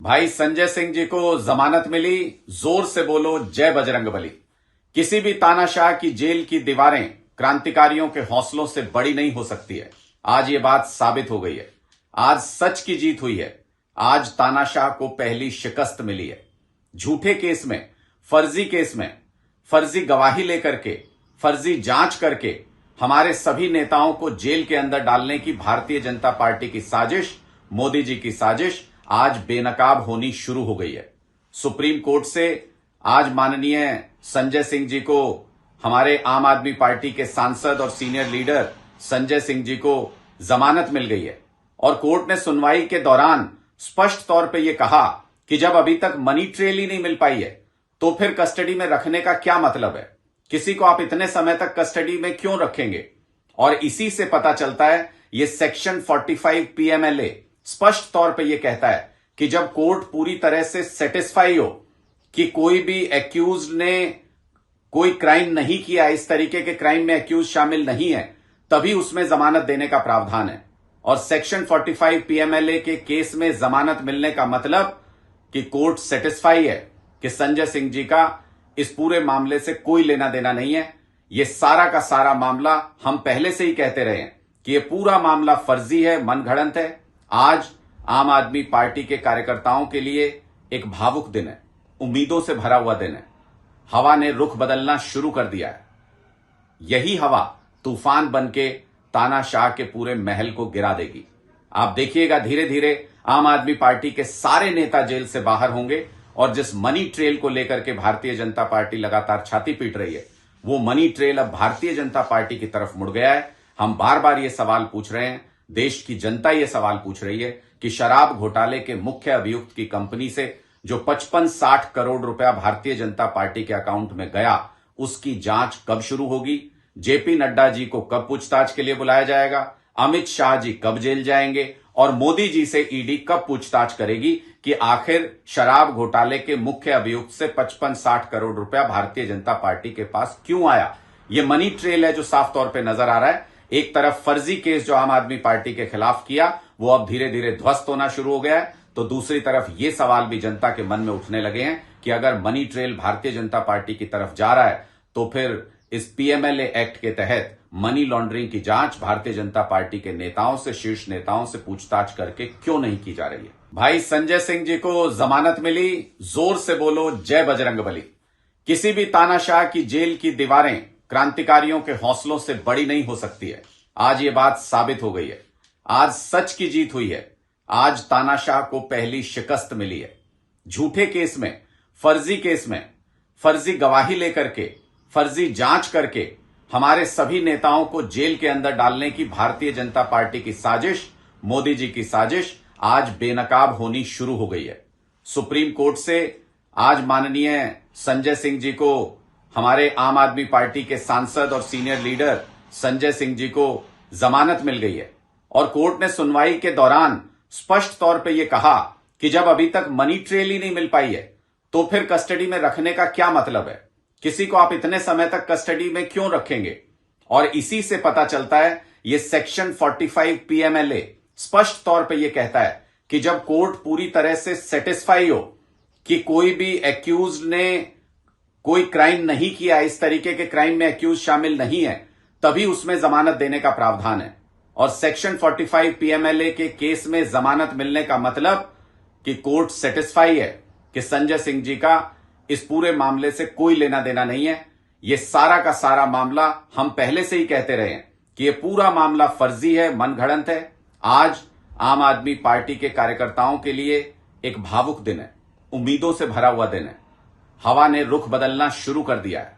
भाई संजय सिंह जी को जमानत मिली, जोर से बोलो जय बजरंगबली। किसी भी तानाशाह की जेल की दीवारें क्रांतिकारियों के हौसलों से बड़ी नहीं हो सकती है। आज ये बात साबित हो गई है। आज सच की जीत हुई है। आज तानाशाह को पहली शिकस्त मिली है। झूठे केस में, फर्जी केस में, फर्जी गवाही लेकर के, फर्जी जांच करके हमारे सभी नेताओं को जेल के अंदर डालने की भारतीय जनता पार्टी की साजिश, मोदी जी की साजिश आज बेनकाब होनी शुरू हो गई है। सुप्रीम कोर्ट से आज माननीय संजय सिंह जी को, हमारे आम आदमी पार्टी के सांसद और सीनियर लीडर संजय सिंह जी को जमानत मिल गई है। और कोर्ट ने सुनवाई के दौरान स्पष्ट तौर पे यह कहा कि जब अभी तक मनी ट्रेल ही नहीं मिल पाई है तो फिर कस्टडी में रखने का क्या मतलब है। किसी को आप इतने समय तक कस्टडी में क्यों रखेंगे। और इसी से पता चलता है, यह सेक्शन 45 PMLA स्पष्ट तौर पे यह कहता है कि जब कोर्ट पूरी तरह से सेटिस्फाई हो कि कोई भी एक्यूज ने कोई क्राइम नहीं किया, इस तरीके के क्राइम में एक्यूज शामिल नहीं है, तभी उसमें जमानत देने का प्रावधान है। और सेक्शन 45 PMLA के केस में जमानत मिलने का मतलब कि कोर्ट सेटिस्फाई है कि संजय सिंह जी का इस पूरे मामले से कोई लेना देना नहीं है। यह सारा का सारा मामला, हम पहले से ही कहते रहे हैं कि यह पूरा मामला फर्जी है, मनगढ़ंत है। आज आम आदमी पार्टी के कार्यकर्ताओं के लिए एक भावुक दिन है, उम्मीदों से भरा हुआ दिन है। हवा ने रुख बदलना शुरू कर दिया है। यही हवा तूफान बनके तानाशाह के पूरे महल को गिरा देगी। आप देखिएगा, धीरे धीरे आम आदमी पार्टी के सारे नेता जेल से बाहर होंगे और जिस मनी ट्रेल को लेकर के भारतीय जनता पार्टी लगातार छाती पीट रही है, वो मनी ट्रेल अब भारतीय जनता पार्टी की तरफ मुड़ गया है। हम बार बार ये सवाल पूछ रहे हैं, देश की जनता ये सवाल पूछ रही है कि शराब घोटाले के मुख्य अभियुक्त की कंपनी से जो 55-60 करोड़ रुपया भारतीय जनता पार्टी के अकाउंट में गया, उसकी जांच कब शुरू होगी। जेपी नड्डा जी को कब पूछताछ के लिए बुलाया जाएगा। अमित शाह जी कब जेल जाएंगे और मोदी जी से ईडी कब पूछताछ करेगी कि आखिर शराब घोटाले के मुख्य अभियुक्त से 55-60 करोड़ रुपया भारतीय जनता पार्टी के पास क्यों आया। यह मनी ट्रेल है जो साफ तौर पर नजर आ रहा है। एक तरफ फर्जी केस जो आम आदमी पार्टी के खिलाफ किया, वो अब धीरे धीरे ध्वस्त होना शुरू हो गया है, तो दूसरी तरफ ये सवाल भी जनता के मन में उठने लगे हैं कि अगर money trail Bharatiya Janata party की तरफ जा रहा है तो फिर इस PMLA एक्ट के तहत मनी लॉन्ड्रिंग की जांच भारतीय जनता पार्टी के नेताओं से, शीर्ष नेताओं से पूछताछ करके क्यों नहीं की जा रही है। भाई संजय सिंह जी को जमानत मिली, जोर से बोलो जय बजरंगबली। किसी भी तानाशाह की जेल की दीवारें क्रांतिकारियों के हौसलों से बड़ी नहीं हो सकती है। आज ये बात साबित हो गई है। आज सच की जीत हुई है। आज तानाशाह को पहली शिकस्त मिली है। झूठे केस में, फर्जी केस में, फर्जी गवाही लेकर के, फर्जी जांच करके हमारे सभी नेताओं को जेल के अंदर डालने की भारतीय जनता पार्टी की साजिश, मोदी जी की साजिश आज बेनकाब होनी शुरू हो गई है। सुप्रीम कोर्ट से आज माननीय संजय सिंह जी को, हमारे आम आदमी पार्टी के सांसद और सीनियर लीडर संजय सिंह जी को जमानत मिल गई है। और कोर्ट ने सुनवाई के दौरान स्पष्ट तौर पे यह कहा कि जब अभी तक मनी ट्रेल ही नहीं मिल पाई है तो फिर कस्टडी में रखने का क्या मतलब है। किसी को आप इतने समय तक कस्टडी में क्यों रखेंगे। और इसी से पता चलता है, यह सेक्शन 45 PMLA स्पष्ट तौर पे यह कहता है कि जब कोर्ट पूरी तरह से सेटिस्फाई हो कि कोई भी एक्यूज ने कोई क्राइम नहीं किया, इस तरीके के क्राइम में एक्यूज शामिल नहीं है, तभी उसमें जमानत देने का प्रावधान है। और सेक्शन 45 PMLA के केस में जमानत मिलने का मतलब कि कोर्ट सेटिस्फाई है कि संजय सिंह जी का इस पूरे मामले से कोई लेना देना नहीं है। यह सारा का सारा मामला, हम पहले से ही कहते रहे हैं कि यह पूरा मामला फर्जी है, मनगढ़ंत है। आज आम आदमी पार्टी के कार्यकर्ताओं के लिए एक भावुक दिन है, उम्मीदों से भरा हुआ दिन है। हवा ने रुख बदलना शुरू कर दिया है।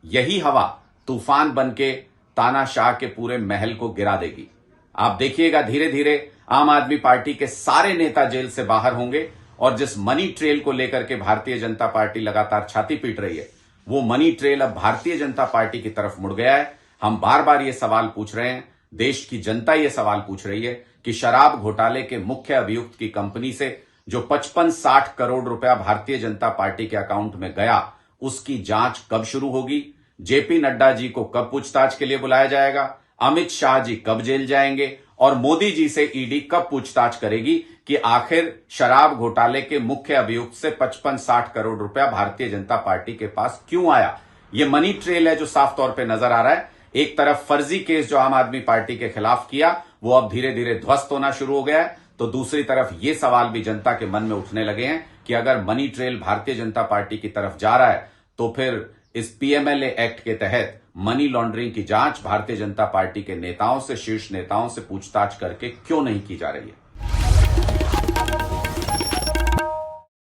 यही हवा तूफान बनके तानाशाह के पूरे महल को गिरा देगी। आप देखिएगा, धीरे धीरे आम आदमी पार्टी के सारे नेता जेल से बाहर होंगे और जिस मनी ट्रेल को लेकर के भारतीय जनता पार्टी लगातार छाती पीट रही है, वो मनी ट्रेल अब भारतीय जनता पार्टी की तरफ मुड़ गया है। हम बार बार ये सवाल पूछ रहे हैं, देश की जनता ये सवाल पूछ रही है कि शराब घोटाले के मुख्य अभियुक्त की कंपनी से जो 55-60 करोड़ रुपया भारतीय जनता पार्टी के अकाउंट में गया, उसकी जांच कब शुरू होगी। जेपी नड्डा जी को कब पूछताछ के लिए बुलाया जाएगा। अमित शाह जी कब जेल जाएंगे और मोदी जी से ईडी कब पूछताछ करेगी कि आखिर शराब घोटाले के मुख्य अभियुक्त से 55-60 करोड़ रुपया भारतीय जनता पार्टी के पास क्यों आया। यह मनी ट्रेल है जो साफ तौर पे नजर आ रहा है। एक तरफ फर्जी केस जो आम आदमी पार्टी के खिलाफ किया वो अब धीरे धीरे ध्वस्त होना शुरू हो गया है, तो दूसरी तरफ ये सवाल भी जनता के मन में उठने लगे हैं कि अगर money trail Bharatiya Janata party की तरफ जा रहा है तो फिर इस पीएमएलए एक्ट के तहत मनी लॉन्ड्रिंग की जांच भारतीय जनता पार्टी के नेताओं से, शीर्ष नेताओं से पूछताछ करके क्यों नहीं की जा रही है।